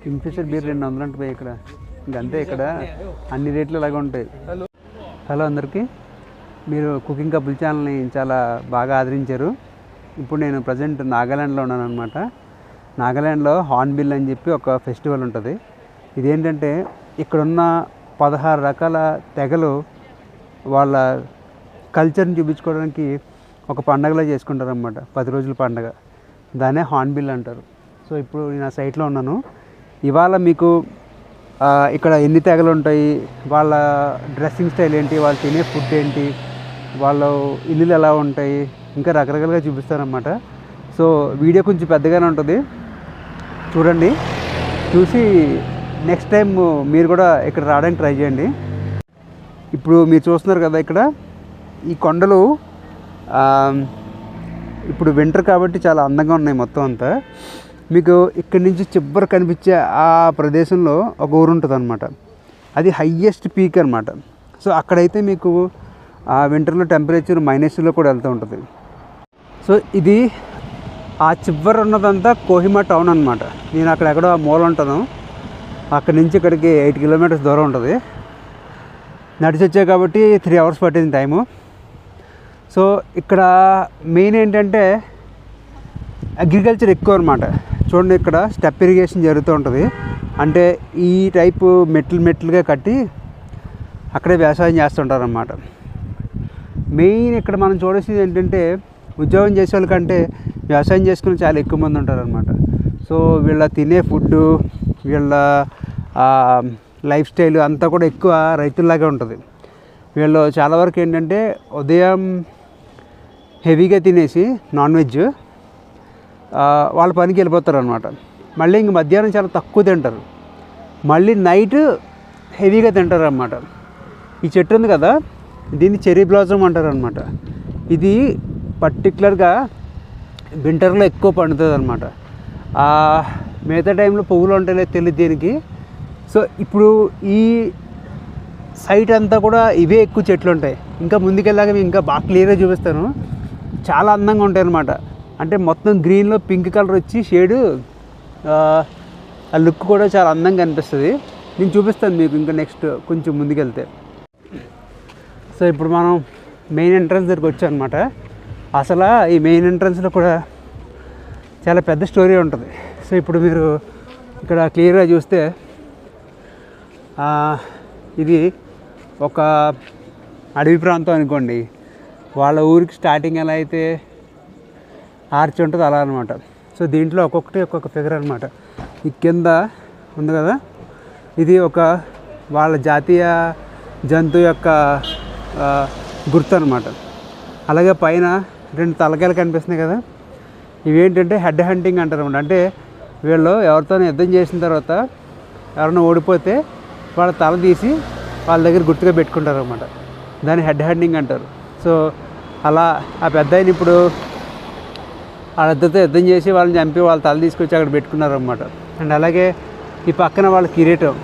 Kingfisher beer 200 అంటే ఇక్కడ ఇంకంతే. ఇక్కడ అన్ని రేట్లు ఇలాగ ఉంటాయి. హలో అందరికీ, మీరు కుకింగ్ కపుల్ ఛానల్ని చాలా బాగా ఆదరించారు. ఇప్పుడు నేను ప్రజెంట్ నాగాల్యాండ్లో ఉన్నాను అనమాట. నాగాల్యాండ్లో హార్న్బిల్ అని చెప్పి ఒక ఫెస్టివల్ ఉంటుంది. ఇదేంటంటే ఇక్కడున్న 16 రకాల తెగలు వాళ్ళ కల్చర్ని చూపించుకోవడానికి ఒక పండగలా చేసుకుంటారు అన్నమాట. 10 రోజుల పండగ, దాన్నే హార్న్బిల్ అంటారు. సో ఇప్పుడు నేను ఆ సైట్లో ఉన్నాను. ఇవాళ మీకు ఇక్కడ ఎన్ని తెగలు ఉంటాయి, వాళ్ళ డ్రెస్సింగ్ స్టైల్ ఏంటి, వాళ్ళు తినే ఫుడ్ ఏంటి, వాళ్ళ ఇల్లులు ఎలా ఉంటాయి, ఇంకా రకరకాలుగా చూపిస్తారన్నమాట. సో వీడియో కొంచెం పెద్దగానే ఉంటుంది, చూడండి. చూసి నెక్స్ట్ టైం మీరు కూడా ఇక్కడ రావడానికి ట్రై చేయండి. ఇప్పుడు మీరు చూస్తున్నారు కదా, ఇక్కడ ఈ కొండలు ఇప్పుడు వింటర్ కాబట్టి చాలా అందంగా ఉన్నాయి మొత్తం అంతా. మీకు ఇక్కడి నుంచి చివరి కనిపించే ఆ ప్రదేశంలో ఒక ఊరు ఉంటుంది అనమాట. అది హయ్యెస్ట్ పీక్ అనమాట. సో అక్కడైతే మీకు ఆ వింటర్లో టెంపరేచర్ -లో కూడా వెళ్తూ ఉంటుంది. సో ఇది ఆ చివరి ఉన్నదంతా కోహిమా టౌన్ అనమాట. నేను అక్కడెక్కడో మూల ఉంటాను. అక్కడి నుంచి ఇక్కడికి 8 కిలోమీటర్స్ దూరం ఉంటుంది. నడిచి వచ్చాయి కాబట్టి 3 అవర్స్ పట్టింది టైము. సో ఇక్కడ మెయిన్ ఏంటంటే అగ్రికల్చర్ ఎక్కువ అనమాట. చూడండి, ఇక్కడ స్టెప్ ఇరిగేషన్ జరుగుతూ ఉంటుంది. అంటే ఈ టైపు మెట్లుగా కట్టి అక్కడే వ్యవసాయం చేస్తుంటారు అన్నమాట. మెయిన్ ఇక్కడ మనం చూడాల్సింది ఏంటంటే ఉద్యోగం చేసే వాళ్ళకంటే వ్యవసాయం చేసుకుని చాలా ఎక్కువ మంది ఉంటారనమాట. సో వీళ్ళ తినే ఫుడ్డు, వీళ్ళ లైఫ్ స్టైల్ అంతా కూడా ఎక్కువ రైతుల్లాగే ఉంటుంది. వీళ్ళు చాలా వరకు ఏంటంటే ఉదయం హెవీగా తినేసి నాన్ వెజ్ వాళ్ళ పనికి వెళ్ళిపోతారు అనమాట. మళ్ళీ ఇంక మధ్యాహ్నం చాలా తక్కువ తింటారు, మళ్ళీ నైట్ హెవీగా తింటారు అన్నమాట. ఈ చెట్టు ఉంది కదా, దీన్ని చెర్రీ బ్లాసమ్ అంటారు అనమాట. ఇది పర్టికులర్గా వింటర్లో ఎక్కువ పండుతుంది అనమాట. మిగతా టైంలో పువ్వులు ఉంటాయో తెలియదు దీనికి. సో ఇప్పుడు ఈ సైట్ అంతా కూడా ఇవే ఎక్కువ చెట్లు ఉంటాయి. ఇంకా ముందుకెళ్ళాక ఇంకా బాగా క్లియర్గా చూపిస్తాను. చాలా అందంగా ఉంటాయి అన్నమాట. అంటే మొత్తం గ్రీన్లో పింక్ కలర్ వచ్చి షేడు, ఆ లుక్ కూడా చాలా అందంగా అనిపిస్తుంది. నేను చూపిస్తాను మీకు ఇంకా నెక్స్ట్ కొంచెం ముందుకెళ్తే. సో ఇప్పుడు మనం మెయిన్ ఎంట్రన్స్ దగ్గరికి వచ్చాం అనమాట. అసలు ఈ మెయిన్ ఎంట్రన్స్లో కూడా చాలా పెద్ద స్టోరీ ఉంటుంది. సో ఇప్పుడు మీరు ఇక్కడ క్లియర్గా చూస్తే ఇది ఒక అడవి ప్రాంతం అనుకోండి. వాళ్ళ ఊరికి స్టార్టింగ్ ఎలా అయితే ఆర్చ్ ఉంటుంది అలా అనమాట. సో దీంట్లో ఒక్కొక్క ఫిగర్ అనమాట. ఈ కింద ఉంది కదా, ఇది ఒక వాళ్ళ జాతీయ జంతువు యొక్క గుర్తు అనమాట. అలాగే పైన 2 తలకాయలు కనిపిస్తున్నాయి కదా, ఇవేంటంటే హెడ్ హంటింగ్ అంటారు అనమాట. అంటే వీళ్ళు ఎవరితో యుద్ధం చేసిన తర్వాత ఎవరైనా ఓడిపోతే వాళ్ళ తల తీసి వాళ్ళ దగ్గర గుర్తుగా పెట్టుకుంటారు అనమాట. దాన్ని హెడ్ హంటింగ్ అంటారు. సో అలా ఆ పెద్ద ఆయన ఇప్పుడు వాళ్ళిద్దరితో యుద్ధం చేసి వాళ్ళని చంపి వాళ్ళ తల తీసుకొచ్చి అక్కడ పెట్టుకున్నారు అనమాట. అండ్ అలాగే ఈ పక్కన వాళ్ళ కిరీటం.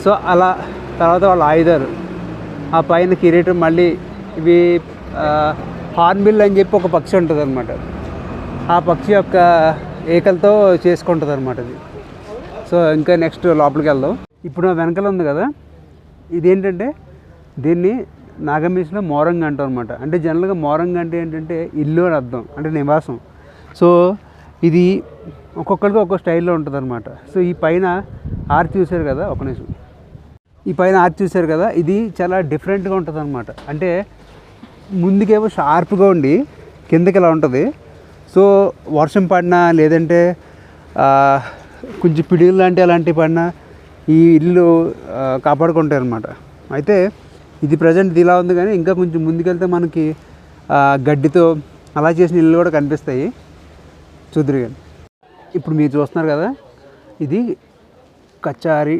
సో అలా తర్వాత వాళ్ళ ఆయుధాలు, ఆ పైన కిరీటం. మళ్ళీ ఇవి హార్న్బిల్ అని చెప్పి ఒక పక్షి ఉంటుంది అనమాట. ఆ పక్షి యొక్క ఏకలతో చేసుకుంటుంది అనమాట ఇది. సో ఇంకా నెక్స్ట్ లోపలికి వెళ్దాం. ఇప్పుడు వెనకాల ఉంది కదా, ఇదేంటంటే దీన్ని నాగమీస్లో మోరంగ్ అంటాం అనమాట. అంటే జనరల్గా మోరంగ్ అంటే ఏంటంటే ఇల్లు అని అర్థం, అంటే నివాసం. సో ఇది ఒక్కొక్కరికి ఒక్కొక్క స్టైల్లో ఉంటుంది అనమాట. సో ఈ పైన ఆర్చ్ చూశారు కదా, ఒక నిమిషం, ఈ పైన ఆర్చ్ చూశారు కదా, ఇది చాలా డిఫరెంట్గా ఉంటుంది అనమాట. అంటే ముందుకేమో షార్ప్గా ఉండి కిందకి ఇలా ఉంటుంది. సో వర్షం పడినా లేదంటే కొంచెం పిడుగులు లాంటి అలాంటివి పడినా ఈ ఇల్లు కాపాడుకుంటాయి అనమాట. అయితే ఇది ప్రజెంట్ ఇలా ఉంది, కానీ ఇంకా కొంచెం ముందుకెళ్తే మనకి గడ్డితో అలా చేసిన ఇల్లు కూడా కనిపిస్తాయి. చూద్దరు కానీ. ఇప్పుడు మీరు చూస్తున్నారు కదా, ఇది కచారి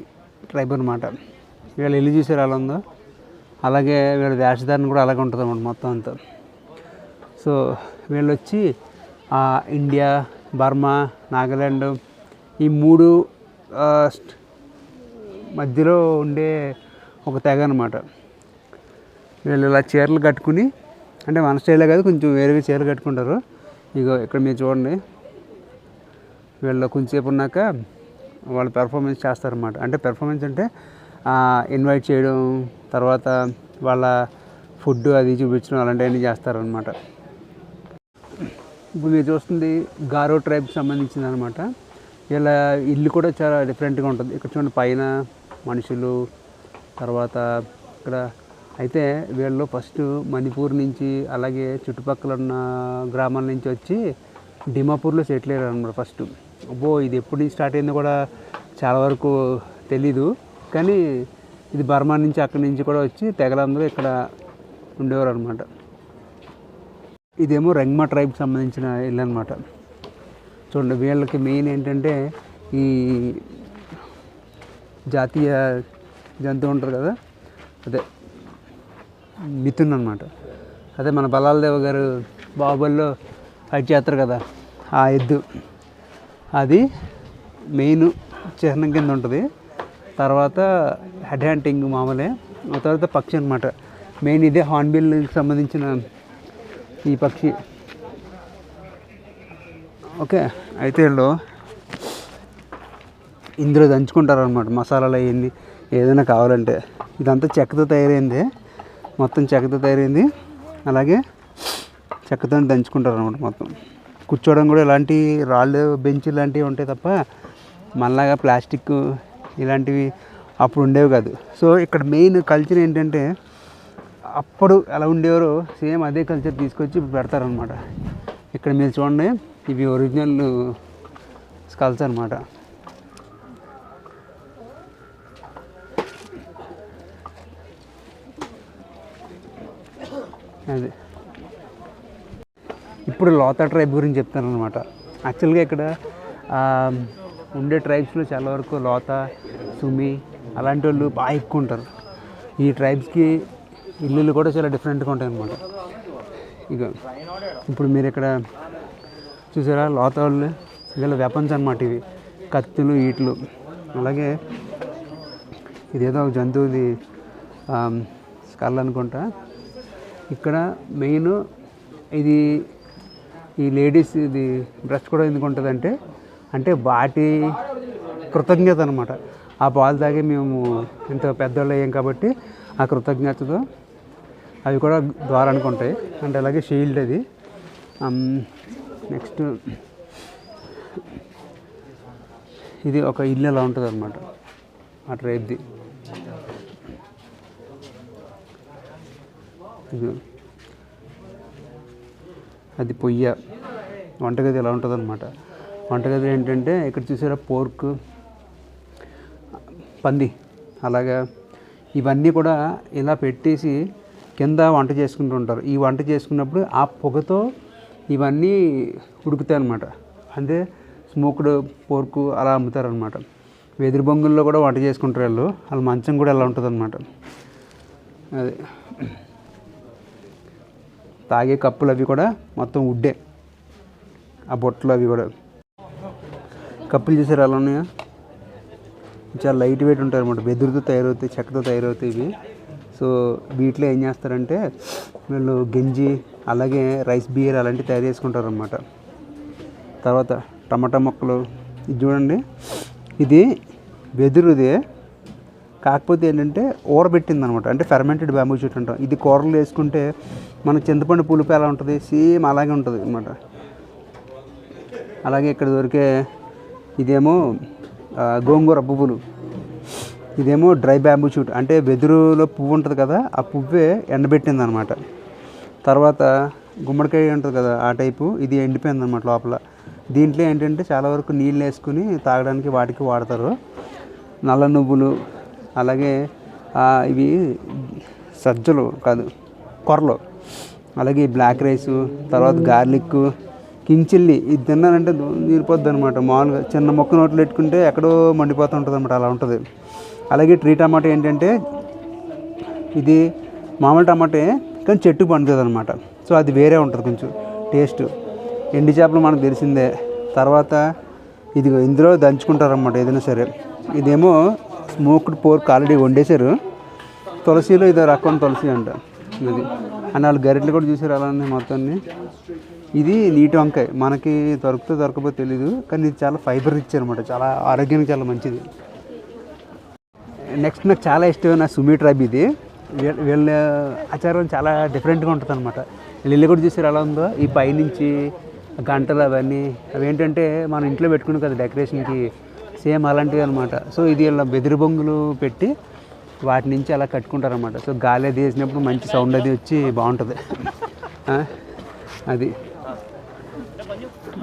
ట్రైబ్ అనమాట. వీళ్ళ ఇల్లు చూసారు అలా ఉందో, అలాగే వీళ్ళ వేషధారణ కూడా అలాగే ఉంటుంది అన్నమాట మొత్తం అంతా. సో వీళ్ళు వచ్చి ఇండియా, బర్మా, నాగాల్యాండ్ ఈ 3 మధ్యలో ఉండే ఒక తెగ అనమాట. వీళ్ళు ఇలా చీరలు కట్టుకుని, అంటే మన స్టైలే కాదు, కొంచెం వేరేగా చీరలు కట్టుకుంటారు. ఇగో ఇక్కడ మీరు చూడండి, వీళ్ళు కొంచెంసేపు ఉన్నాక వాళ్ళు పెర్ఫార్మెన్స్ చేస్తారన్నమాట. అంటే పెర్ఫార్మెన్స్ అంటే ఇన్వైట్ చేయడం, తర్వాత వాళ్ళ ఫుడ్ అది చూపించడం అలాంటివన్నీ చేస్తారనమాట. ఇప్పుడు మీరు చూస్తుంది గారో ట్రైబ్కి సంబంధించింది అనమాట. ఇలా ఇల్లు కూడా చాలా డిఫరెంట్గా ఉంటుంది. ఇక్కడ చూడండి పైన మనుషులు, తర్వాత ఇక్కడ అయితే వీళ్ళు ఫస్ట్ మణిపూర్ నుంచి అలాగే చుట్టుపక్కల ఉన్న గ్రామాల నుంచి వచ్చి డిమాపూర్లో సెటిల్ అయ్యారు అనమాట ఫస్ట్. అబ్బో ఇది ఎప్పటి నుంచి స్టార్ట్ అయిందో కూడా చాలా వరకు తెలీదు, కానీ ఇది బర్మా నుంచి అక్కడి నుంచి కూడా వచ్చి తెగలందరూ ఇక్కడ ఉండేవారు అనమాట. ఇదేమో రెంగ్మా ట్రైబ్కి సంబంధించిన ఇల్లు అనమాట. చూడండి వీళ్ళకి మెయిన్ ఏంటంటే ఈ జాతీయ జంతువు ఉంటారు కదా, అదే మిథున్ అనమాట. అదే మన బలాలదేవ గారు బాహుబలిలో ఫైట్ చేస్తారు కదా, ఆ ఎద్దు అది మెయిన్ చిహ్నం కింద ఉంటుంది. తర్వాత హెడ్ హ్యాంటింగ్ మామూలే, ఆ తర్వాత పక్షి అనమాట. మెయిన్ ఇదే హార్న్బిల్కి సంబంధించిన ఈ పక్షి. ఓకే, అయితే వీళ్ళు ఇందులో దంచుకుంటారు అనమాట మసాలాలు అవన్నీ ఏదైనా కావాలంటే. ఇదంతా చెక్కతో తయారైంది, మొత్తం చెక్కతో తయారైంది. అలాగే చెక్కతో దంచుకుంటారు అనమాట మొత్తం. కూర్చోవడం కూడా ఇలాంటి రాళ్ళు బెంచ్ ఇలాంటివి ఉంటాయి తప్ప మళ్ళాగా ప్లాస్టిక్ ఇలాంటివి అప్పుడు ఉండేవి కాదు. సో ఇక్కడ మెయిన్ కల్చర్ ఏంటంటే అప్పుడు ఎలా ఉండేవారో సేమ్ అదే కల్చర్ తీసుకొచ్చి ఇప్పుడు పెడతారనమాట. ఇక్కడ మీరు చూడండి, ఇవి ఒరిజినల్ స్కల్స్ అనమాట. అదే ఇప్పుడు లోతా ట్రైబ్ గురించి చెప్తాను అనమాట. యాక్చువల్గా ఇక్కడ ఉండే ట్రైబ్స్లో చాలా వరకు లోతా, సుమి అలాంటి వాళ్ళు బాగా ఎక్కువ ఉంటారు. ఈ ట్రైబ్స్కి ఇల్లులు కూడా చాలా డిఫరెంట్గా ఉంటాయి అన్నమాట. ఇక ఇప్పుడు మీరు ఇక్కడ చూసారా లోతా వాళ్ళు, వీళ్ళ వెపన్స్ అనమాట ఇవి, కత్తులు, ఈట్లు. అలాగే ఇదేదో ఒక జంతువుది స్కల్ అనుకుంటా. ఇక్కడ మెయిన్ ఇది ఈ లేడీస్ ఇది బ్రష్ కూడా ఎందుకు ఉంటుందంటే అంటే వాటి కృతజ్ఞత అనమాట. ఆ పాలు తాగి మేము ఇంత పెద్దవాళ్ళు అయ్యాం కాబట్టి ఆ కృతజ్ఞతతో అవి కూడా ద్వారానికి ఉంటాయి. అంటే అలాగే షీల్డ్ అది. నెక్స్ట్ ఇది ఒక ఇల్లు ఎలా ఉంటుంది అనమాట ఆ ట్రైబ్ది. అది పొయ్య, వంటగది ఎలా ఉంటుంది అనమాట. వంటగది ఏంటంటే ఇక్కడ చూసారా పోర్క్, పంది, అలాగా ఇవన్నీ కూడా ఇలా పెట్టేసి కింద వంట చేసుకుంటూ ఉంటారు. ఈ వంట చేసుకున్నప్పుడు ఆ పొగతో ఇవన్నీ ఉడుకుతాయి అన్నమాట. అంటే స్మోక్డ్ పోర్కు అలా అమ్ముతారనమాట. వెదురు బొంగుల్లో కూడా వంట చేసుకుంటారు వాళ్ళు. వాళ్ళ మంచం కూడా ఎలా ఉంటుంది అనమాట. అదే తాగే కప్పులు అవి కూడా మొత్తం వుడ్డే, ఆ బొట్టలు అవి కూడా. కప్పులు చూసారు అలా ఉన్నాయా, చాలా లైట్ వెయిట్ ఉంటాయి అనమాట. వెదురుతో తయారవుతాయి, చెక్కతో తయారవుతాయి ఇవి. సో వీటిలో ఏం చేస్తారంటే వీళ్ళు గంజి అలాగే రైస్ బియర్ అలాంటివి తయారు చేసుకుంటారు అన్నమాట. తర్వాత టమాటా మొక్కలు, ఇది చూడండి, ఇది వెదురుదే, కాకపోతే ఏంటంటే ఊరబెట్టింది అనమాట. అంటే ఫెర్మెంటెడ్ బ్యాంబూ షూట్ అంటాం. ఇది కూరలు వేసుకుంటే మన చింతపండు పులుపు ఎలా ఉంటుంది సేమ్ అలాగే ఉంటుంది అనమాట. అలాగే ఇక్కడ దొరికే ఇదేమో గోంగూర పువ్వులు, ఇదేమో డ్రై బ్యాంబూ షూట్, అంటే వెదురులో పువ్వు ఉంటుంది కదా ఆ పువ్వే ఎండబెట్టింది అనమాట. తర్వాత గుమ్మడికాయ ఉంటుంది కదా ఆ టైపు, ఇది ఎండిపోయింది అనమాట లోపల. దీంట్లో ఏంటంటే చాలా వరకు నీళ్ళు వేసుకుని తాగడానికి వాటికి వాడతారు. నల్ల నువ్వులు, అలాగే ఇవి సజ్జలు కాదు కొర్రలు, అలాగే బ్లాక్ రైసు, తర్వాత గార్లిక్, కింగ్ చిల్లీ. ఇది తిన్నానంటే తీరిపోద్ది అనమాట. మామూలుగా చిన్న మొక్క నోట్లు పెట్టుకుంటే ఎక్కడో మండిపోతూ ఉంటుంది అనమాట, అలా ఉంటుంది. అలాగే ట్రీ టమాటా ఏంటంటే ఇది మామూలు టమాటే కానీ చెట్టుకు పండుతుంది అనమాట. సో అది వేరే ఉంటుంది కొంచెం టేస్ట్. ఎండి చేపలు మనకు తెలిసిందే. తర్వాత ఇది ఇందులో దంచుకుంటారన్నమాట ఏదైనా సరే. ఇదేమో స్మోక్డ్ పోర్క్ ఆల్రెడీ వండేశారు. తులసిలో ఇదో రకం తులసి అంట ఇది. అండ్ వాళ్ళు గరిటలు కూడా చూసారు అలా ఉంది మొత్తాన్ని. ఇది నీటి వంకాయ, మనకి దొరకపోతే తెలీదు, కానీ ఇది చాలా ఫైబర్ రిచ్ అనమాట, చాలా ఆరోగ్యానికి చాలా మంచిది. నెక్స్ట్ నాకు చాలా ఇష్టమైన సుమి ట్రైబ్. ఇది వీళ్ళ ఆచారం చాలా డిఫరెంట్గా ఉంటుంది అనమాట. వీళ్ళు ఇల్లు కూడా చూసారు ఎలా ఉందో, ఈ పైనుంచి గంటలు అవన్నీ అవేంటంటే మనం ఇంట్లో పెట్టుకున్నాం కదా డెకరేషన్కి, సేమ్ అలాంటివి అనమాట. సో ఇది ఇలా బెదిరి బొంగులు పెట్టి వాటి నుంచి అలా కట్టుకుంటారనమాట. సో గాలి అది వేసినప్పుడు మంచి సౌండ్ అది వచ్చి బాగుంటుంది. అది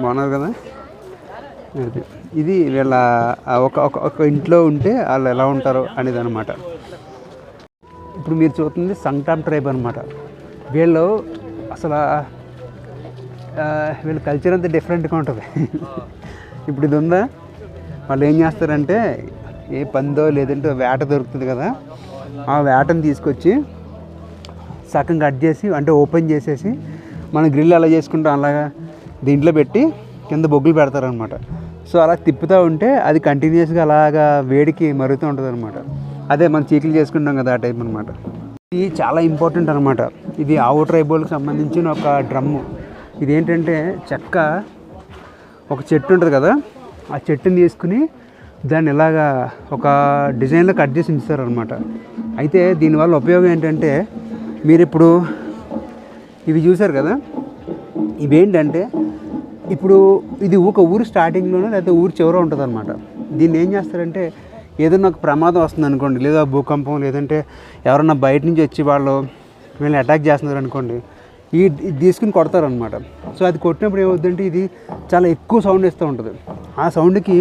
బాగున్నారు కదా. అది ఇది వీళ్ళ ఒక ఇంట్లో ఉంటే వాళ్ళు ఎలా ఉంటారో అనేది అనమాట. ఇప్పుడు మీరు చూస్తుంది సంగ్టామ్ ట్రైబ్ అనమాట. వీళ్ళు అసలు వీళ్ళ కల్చర్ అంతా డిఫరెంట్గా ఉంటుంది. ఇప్పుడు ఇది ఉందా, వాళ్ళు ఏం చేస్తారంటే ఏ పందో లేదంటే వేట దొరుకుతుంది కదా, ఆ వేటను తీసుకొచ్చి సగం కట్ చేసి అంటే ఓపెన్ చేసేసి మనం గ్రిల్ అలా చేసుకుంటాం, అలాగా దీంట్లో పెట్టి కింద బొగ్గులు పెడతారనమాట. సో అలా తిప్పుతూ ఉంటే అది కంటిన్యూస్గా అలాగా వేడికి మరుగుతూ ఉంటుంది అనమాట. అదే మనం చీకులు చేసుకుంటాం కదా ఆ టైప్ అనమాట. ఇది చాలా ఇంపార్టెంట్ అనమాట. ఇది ఆవు ట్రైబల్కి సంబంధించిన ఒక డ్రమ్ము. ఇదేంటంటే చెక్క, ఒక చెట్టు ఉంటుంది కదా, ఆ చెట్టుని తీసుకుని దాన్ని ఇలాగా ఒక డిజైన్లో కట్ చేసి ఉంచుతారు అనమాట. అయితే దీనివల్ల ఉపయోగం ఏంటంటే, మీరు ఇప్పుడు ఇవి చూసారు కదా, ఇవేంటంటే ఇప్పుడు ఇది ఒక ఊరు స్టార్టింగ్లోనే లేదా ఊరు చివర ఉంటుంది అనమాట. దీన్ని ఏం చేస్తారంటే ఏదైనా ఒక ప్రమాదం వస్తుంది అనుకోండి, లేదా భూకంపం, లేదంటే ఎవరన్నా బయట నుంచి వచ్చి వాళ్ళు వీళ్ళని అటాక్ చేస్తున్నారు అనుకోండి, ఇది తీసుకుని కొడతారనమాట. సో అది కొట్టినప్పుడు ఏమవుతుందంటే ఇది చాలా ఎక్కువ సౌండ్ ఇస్తూ ఉంటుంది. ఆ సౌండ్కి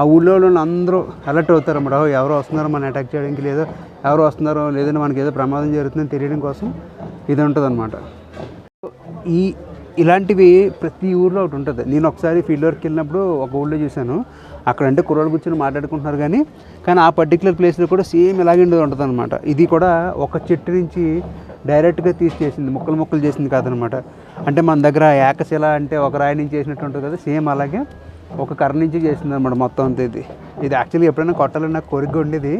ఆ ఊళ్ళో అందరూ అలర్ట్ అవుతారు అన్నమాట. ఎవరో వస్తున్నారో మనం అటాక్ చేయడానికి, లేదా ఎవరో వస్తున్నారో లేదంటే మనకి ఏదో ప్రమాదం జరుగుతుందని తెలియడం కోసం ఇది ఉంటుంది అనమాట. ఇలాంటివి ప్రతి ఊళ్ళో ఒకటి ఉంటుంది. నేను ఒకసారి ఫీల్డ్ వర్క్ వెళ్ళినప్పుడు ఒక ఊళ్ళో చూశాను. అక్కడంటే కుర్రోళ్ళు కూర్చొని మాట్లాడుకుంటున్నారు, కానీ ఆ పర్టికులర్ ప్లేస్లో కూడా సేమ్ ఇలాగే ఉంటుంది అనమాట. ఇది కూడా ఒక చెట్టు నుంచి డైరెక్ట్గా తీసేసింది, ముక్కలు చేసింది కాదనమాట. అంటే మన దగ్గర ఏకశిల అంటే ఒక రాయి నుంచి చేసినట్టు ఉంటుంది కదా, సేమ్ అలాగే ఒక కర్ర నుంచి చేసింది అనమాట మొత్తం అంతా. ఇది యాక్చువల్లీ ఎప్పుడైనా కొట్టాలని నాకు కోరిక ఉండేది,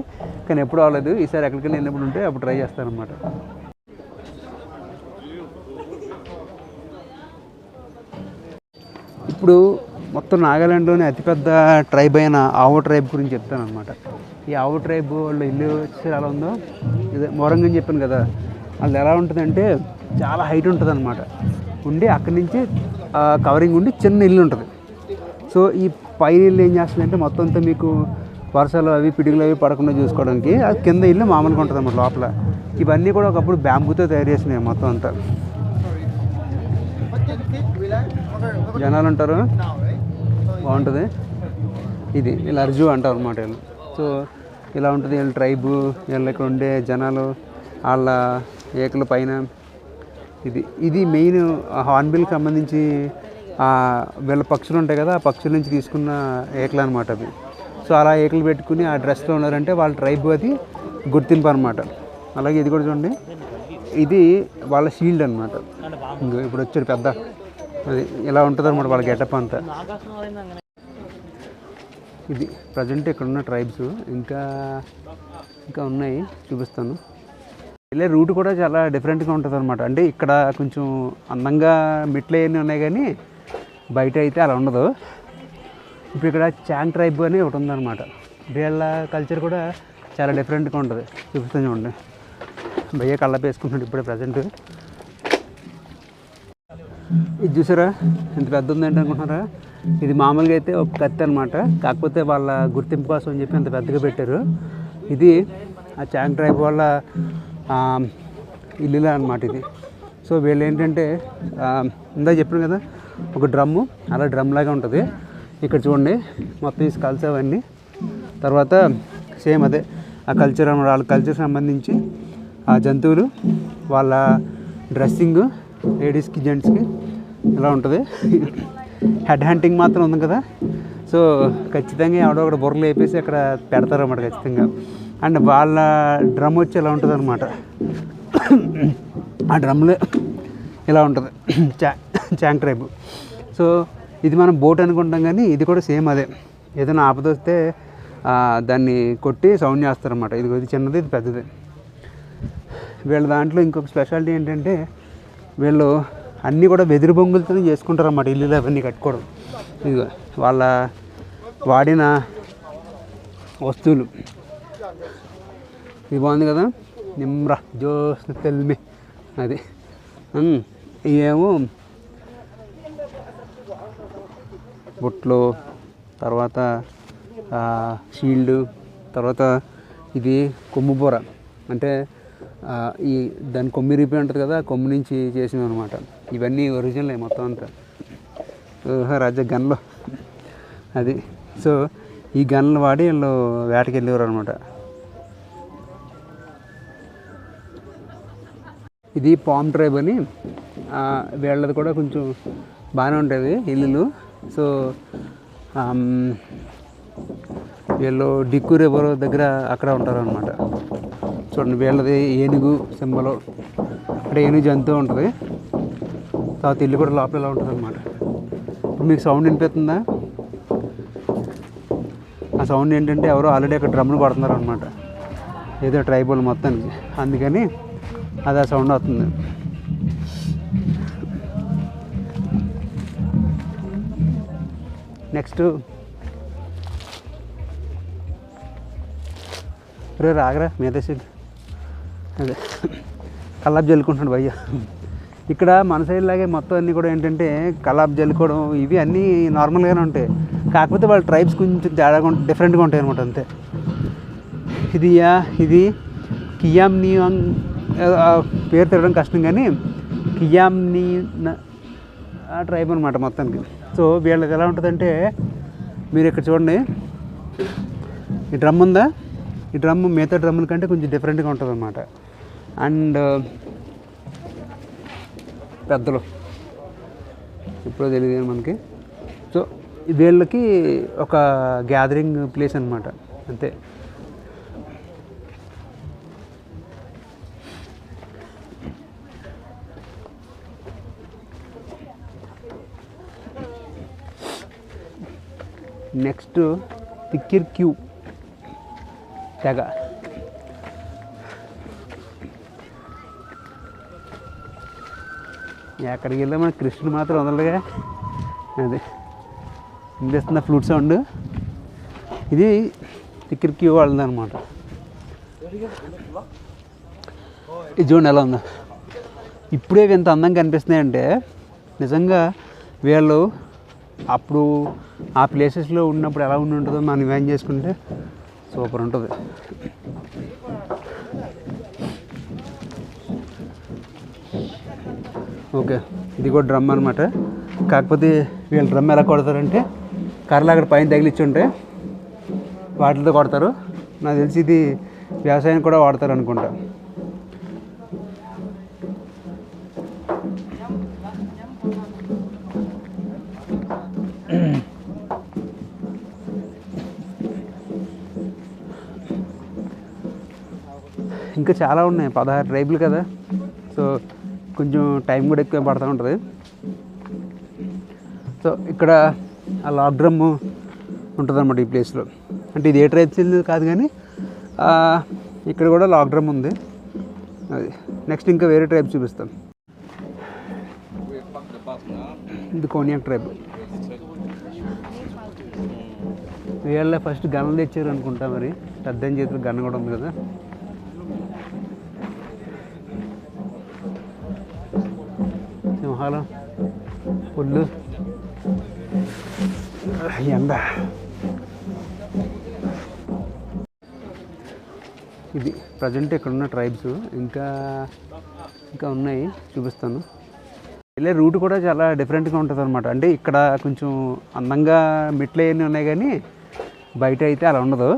కానీ ఎప్పుడు అవ్వలేదు. ఈసారి ఎక్కడికైనా వెళ్ళినప్పుడు ఉంటే అప్పుడు ట్రై చేస్తాను అనమాట. ఇప్పుడు మొత్తం నాగాలాండ్లోనే అతిపెద్ద ట్రైబ్ అయిన ఆవో ట్రైబ్ గురించి చెప్తాను అనమాట. ఈ ఆవో ట్రైబ్ వాళ్ళ ఇల్లు వచ్చేసి ఎలా ఉందో, ఇదే మోరంగని చెప్పాను కదా, వాళ్ళు ఎలా ఉంటుందంటే చాలా హైట్ ఉంటుంది అనమాట. ఉండి అక్కడి నుంచి కవరింగ్ ఉండి చిన్న ఇల్లు ఉంటుంది. సో ఈ పైన ఇల్లు ఏం చేస్తుందంటే మొత్తం అంతా మీకు వర్షాలు అవి పిడుగులు అవి పడకుండా చూసుకోవడానికి, అది కింద ఇల్లు మామూలుగా ఉంటుంది అన్నమాట లోపల. ఇవన్నీ కూడా ఒకప్పుడు బ్యాంబూతో తయారు చేసినాయి మొత్తం అంతా. జనాలు ఉంటారు, బాగుంటుంది. ఇది వీళ్ళు అర్జు అంటారు అనమాట వీళ్ళు. సో ఇలా ఉంటుంది వీళ్ళ ట్రైబు, వీళ్ళ ఇక్కడ ఉండే జనాలు, వాళ్ళ ఏకల పైన. ఇది మెయిన్ హార్న్బిల్కి సంబంధించి వీళ్ళ పక్షులు ఉంటాయి కదా, ఆ పక్షుల నుంచి తీసుకున్న ఏకలు అనమాట అవి. సో అలా ఏకలు పెట్టుకుని ఆ డ్రెస్లో ఉన్నారంటే వాళ్ళ ట్రైబు, అది గుర్తింపు అనమాట. అలాగే ఇది కూడా చూడండి, ఇది వాళ్ళ షీల్డ్ అనమాట. ఇప్పుడు వచ్చాడు పెద్ద, అది ఇలా ఉంటుంది అనమాట వాళ్ళ గెటప్ అంతా. ఇది ప్రజెంట్ ఇక్కడ ఉన్న ట్రైబ్స్, ఇంకా ఉన్నాయి, చూపిస్తాను. వెళ్ళే రూట్ కూడా చాలా డిఫరెంట్గా ఉంటుంది అనమాట. అంటే ఇక్కడ కొంచెం అందంగా మెట్లు అవన్నీ ఉన్నాయి, కానీ బయట అయితే అలా ఉండదు. ఇప్పుడు ఇక్కడ చాంగ్ ట్రైబ్ అని ఒకటి ఉందన్నమాట. వీళ్ళ కల్చర్ కూడా చాలా డిఫరెంట్గా ఉంటుంది. చూపిస్తాను చూడండి. భయ్య కళ్ళ వేసుకుంటున్నాడు ఇప్పుడే ప్రజెంట్. ఇది చూసారా ఎంత పెద్ద ఉందంటే అనుకుంటున్నారా? ఇది మామూలుగా అయితే ఒక కత్తి అనమాట, కాకపోతే వాళ్ళ గుర్తింపు కోసం అని చెప్పి అంత పెద్దగా పెట్టారు. ఇది ఆ చాంగ్ ట్రైబ్ వాళ్ళ ఇల్లులా అనమాట ఇది. సో వీళ్ళు ఏంటంటే ఇందా చెప్పాను కదా ఒక డ్రమ్ము, అలా డ్రమ్ లాగా ఉంటుంది. ఇక్కడ చూడండి మొత్తం ఈ స్కల్స్ అవన్నీ. తర్వాత సేమ్ అదే ఆ కల్చర్ అన్నమాట. వాళ్ళ కల్చర్ సంబంధించి ఆ జంతువులు, వాళ్ళ డ్రెస్సింగ్, లేడీస్కి జెంట్స్కి ఇలా ఉంటుంది. హెడ్ హంటింగ్ మాత్రం ఉంది కదా. సో ఖచ్చితంగా ఎవడో ఒకటి బుర్రలు వేపేసి అక్కడ పెడతారన్నమాట ఖచ్చితంగా. అండ్ వాళ్ళ డ్రమ్ వచ్చి ఇలా ఉంటుంది అనమాట. ఆ డ్రమ్లో ఇలా ఉంటుంది చాంగ్ ట్రైబ్. సో ఇది మనం బోట్ అనుకుంటాం, కానీ ఇది కూడా సేమ్ అదే. ఏదైనా ఆపదొస్తే దాన్ని కొట్టి సౌండ్ చేస్తారన్నమాట. ఇది చిన్నది, ఇది పెద్దది. వీళ్ళ దాంట్లో ఇంకొక స్పెషాలిటీ ఏంటంటే వీళ్ళు అన్నీ కూడా వెదురు బొంగులతో చేసుకుంటారు అన్నమాట ఇల్లులు అవన్నీ కట్టుకోవడం. ఇదిగో వాళ్ళ వాడిన వస్తువులు. ఇది బాగుంది కదా, నిమ్రా జోస్ తెల్మి అది. ఇవేమో బొట్లు, తర్వాత షీల్డ్, తర్వాత ఇది కొమ్ము బొర, అంటే ఈ దాని కొమ్మి రిపి ఉంటుంది కదా, కొమ్ము నుంచి చేసినవి అనమాట. ఇవన్నీ ఒరిజినల్ మొత్తం అంతా. రాజా గన్లో అది. సో ఈ గన్లు వాడి వీళ్ళు వేటకి వెళ్ళేవారు అనమాట. ఇది పామ్ ట్రైబ్ అని, వీళ్ళది కూడా కొంచెం బాగానే ఉంటుంది ఇల్లులు. సో వీళ్ళు డిక్కు రివర్ దగ్గర అక్కడ ఉంటారు అనమాట. చూడండి వీళ్ళది ఏనుగు సింబలు, అంటే ఏనుగు జంతువు ఉంటుంది. తర్వాత ఇల్లు కూడా లోపల ఇలా ఉంటుంది అనమాట. ఇప్పుడు మీకు సౌండ్ వినిపిస్తుందా? ఆ సౌండ్ ఏంటంటే ఎవరో ఆల్రెడీ అక్కడ డ్రమ్ను కొడుతున్నారు అనమాట, ఏదో ట్రైబల్ మొత్తానికి, అందుకని అది ఆ సౌండ్ వస్తుంది. నెక్స్ట్ రే రాగరా మేధశీల్, అదే కల్లాపు జల్లుకుంటున్నాడు భయ్య. ఇక్కడ మన సైడ్ లాగే మొత్తం అన్నీ కూడా ఏంటంటే కల్లాపు జల్లుకోవడం ఇవి అన్నీ నార్మల్గానే ఉంటాయి. కాకపోతే వాళ్ళ ట్రైబ్స్ కొంచెం తేడాగా డిఫరెంట్గా ఉంటాయి అనమాట, అంతే. ఇది కియామ్నియాంగ్ పేరు తిరగడం కష్టం, కానీ కియామ్ని ట్రైబ్ అనమాట మొత్తానికి. సో వీళ్ళకి ఎలా ఉంటుందంటే, మీరు ఇక్కడ చూడండి, ఈ డ్రమ్ ఉందా, ఈ డ్రమ్ మిగతా డ్రమ్ముల కంటే కొంచెం డిఫరెంట్గా ఉంటుంది అనమాట. అండ్ పెద్దలు ఎప్పుడో తెలియదు మనకి. సో వీళ్ళకి ఒక గ్యాదరింగ్ ప్లేస్ అనమాట, అంతే. నెక్స్ట్ తిక్కిర్క్యూ తెగ. ఎక్కడికి వెళ్ళా మన కృష్ణుడు మాత్రం వదలగా. అదే వినిపిస్తున్న ఫ్లూట్ సౌండ్. ఇది తిక్కిర్క్యూ వాళ్ళది అనమాట. ఇది చూడండి ఎలా ఉందో. ఇప్పుడే ఎంత అందంగా కనిపిస్తున్నాయంటే, నిజంగా వీళ్ళు అప్పుడు ఆ ప్లేసెస్లో ఉన్నప్పుడు ఎలా ఉంటుందో మనం ఇమాజిన్ చేసుకుంటే సూపర్ ఉంటుంది. ఓకే, ఇది కూడా డ్రమ్ అనమాట. కాకపోతే వీళ్ళు డ్రమ్ ఎలా కొడతారంటే, కర్రలు అక్కడ పైన తగిలిచ్చి ఉంటాయి, వాటితో కొడతారు. నాకు తెలిసి ఇది వ్యవసాయం కూడా వాడతారు అనుకుంటా. ఇంకా చాలా ఉన్నాయి, 16 ట్రైబులు కదా, సో కొంచెం టైం కూడా ఎక్కువ పడుతూ ఉంటుంది. సో ఇక్కడ ఆ లాక్ డ్రమ్ ఉంటుంది అన్నమాట ఈ ప్లేస్లో. అంటే ఇది ఏ ట్రైబ్స్ కాదు, కానీ ఇక్కడ కూడా లాక్ డ్రమ్ ఉంది. అది నెక్స్ట్ ఇంకా వేరే ట్రైబ్ చూపిస్తాం. ఇది కోనియాక్ ట్రైబ్. వీళ్ళ ఫస్ట్ గన్నులు తెచ్చారు అనుకుంటా, మరి పెద్ద చేతులు గన్న కూడా ఉంది కదా. సింహాలు, పుల్లు, ఎండ. ఇది ప్రజెంట్ ఇక్కడ ఉన్న ట్రైబ్స్. ఇంకా ఉన్నాయి, చూపిస్తాను. వెళ్ళే రూట్ కూడా చాలా డిఫరెంట్గా ఉంటుంది అనమాట. అంటే ఇక్కడ కొంచెం అందంగా మెట్లు అవన్నీ ఉన్నాయి, కానీ బయట అయితే అలా ఉండదు.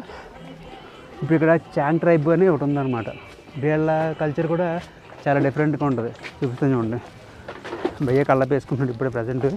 ఇప్పుడు ఇక్కడ చాంగ్ ట్రైబ్ అని ఒకటి ఉందన్నమాట. వీళ్ళ కల్చర్ కూడా చాలా డిఫరెంట్గా ఉంటుంది, చూపిస్తాను చూడండి. భయ్య కళ్ళ వేసుకుంటున్నాడు ఇప్పుడే ప్రజెంట్.